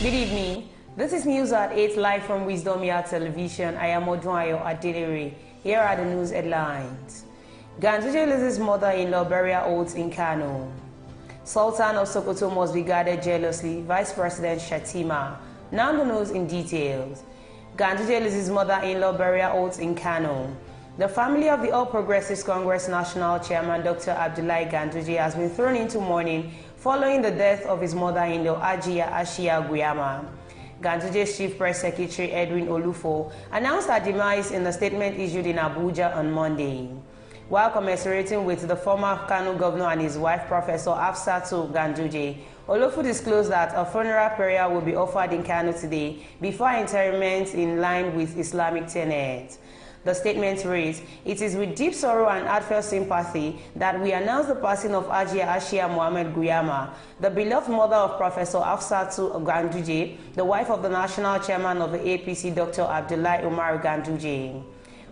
Good evening. This is News at 8 live from Wisdom Yard Television. I am Odunayo Adelere. Here are the news headlines. Ganduje loses mother-in-law burial oaths in Kano. Sultan of Sokoto must be guarded jealously. Vice President Shettima. Now the news in details. Ganduje loses mother-in-law burial oaths in Kano. The family of the All Progressives Congress National Chairman Dr. Abdullahi Ganduje has been thrown into mourning following the death of his mother-in-law Ajia Ashia Guyama. Ganduje's Chief Press Secretary Edwin Olufo announced her demise in a statement issued in Abuja on Monday. While commiserating with the former Kano governor and his wife, Professor Afsatu Ganduje, Olufo disclosed that a funeral prayer will be offered in Kano today before interment in line with Islamic tenets. The statement reads, "It is with deep sorrow and heartfelt sympathy that we announce the passing of Ajia Ashia Mohammed Guyama, the beloved mother of Professor Afsatu Ganduje, the wife of the national chairman of the APC, Dr. Abdullahi Umar Ganduje.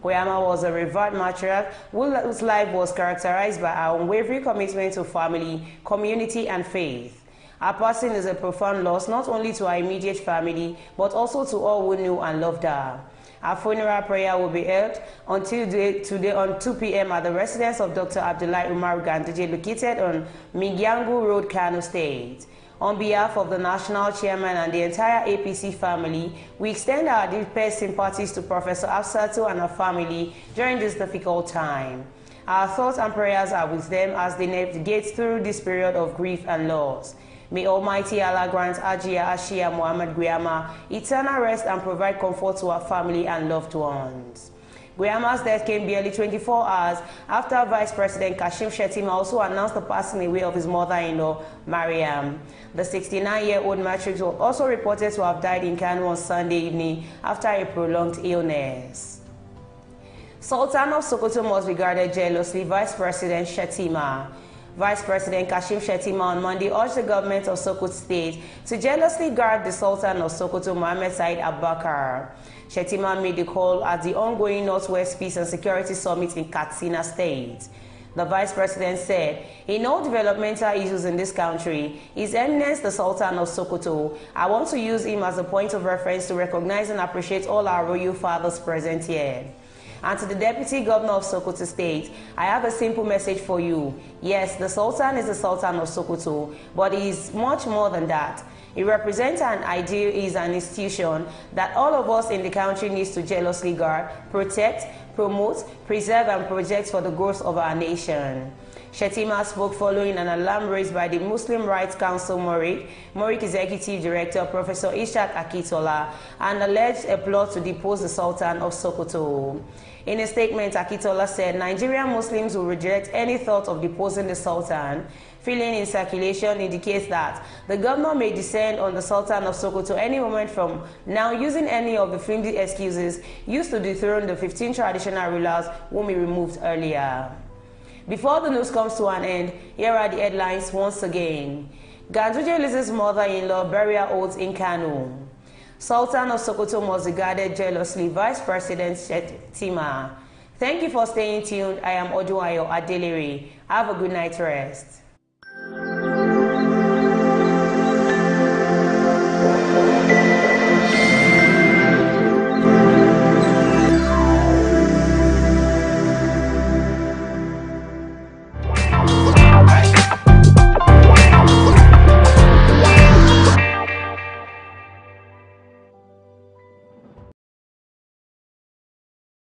Guyama was a revered matriarch whose life was characterized by her unwavering commitment to family, community, and faith. Her passing is a profound loss not only to her immediate family, but also to all who knew and loved her. Our funeral prayer will be held until today on 2 p.m. at the residence of Dr. Abdullahi Umar Ganduje, located on Migyangu Road, Kano State. On behalf of the national chairman and the entire APC family, we extend our deepest sympathies to Professor Afsatu and her family during this difficult time. Our thoughts and prayers are with them as they navigate through this period of grief and loss. May Almighty Allah grant Ajia Ashia Mohammed Guyama eternal rest and provide comfort to her family and loved ones. Guyama's death came barely 24 hours after Vice President Kashim Shettima also announced the passing away of his mother-in-law, Mariam. The 69-year-old matriarch was also reported to have died in Kano on Sunday evening after a prolonged illness. Sultan of Sokoto must be guarded jealously, Vice President Shettima. Vice President Kashim Shettima on Monday urged the government of Sokoto State to jealously guard the Sultan of Sokoto, Mohammed Said Abubakar. Shettima made the call at the ongoing Northwest Peace and Security Summit in Katsina State. The Vice President said, "In all developmental issues in this country, His Eminence the Sultan of Sokoto, I want to use him as a point of reference to recognize and appreciate all our royal fathers present here. And to the Deputy Governor of Sokoto State, I have a simple message for you. Yes, the Sultan is the Sultan of Sokoto, but he is much more than that. He represents an ideal, he is an institution that all of us in the country needs to jealously guard, protect, promote, preserve, and project for the growth of our nation." Shettima spoke following an alarm raised by the Muslim Rights Council Morik Executive Director Professor Ishaq Akitola, and alleged a plot to depose the Sultan of Sokoto. In a statement, Akitola said Nigerian Muslims will reject any thought of deposing the Sultan. Feeling in circulation indicates that the governor may descend on the Sultan of Sokoto any moment from now, using any of the flimsy excuses used to dethrone the 15 traditional rulers whom he removed earlier. Before the news comes to an end, here are the headlines once again. Ganduje loses mother-in-law burial oaths in Kano. Sultan of Sokoto must be guarded jealously, Vice President Shettima. Thank you for staying tuned. I am Odunayo Adelere. Have a good night rest.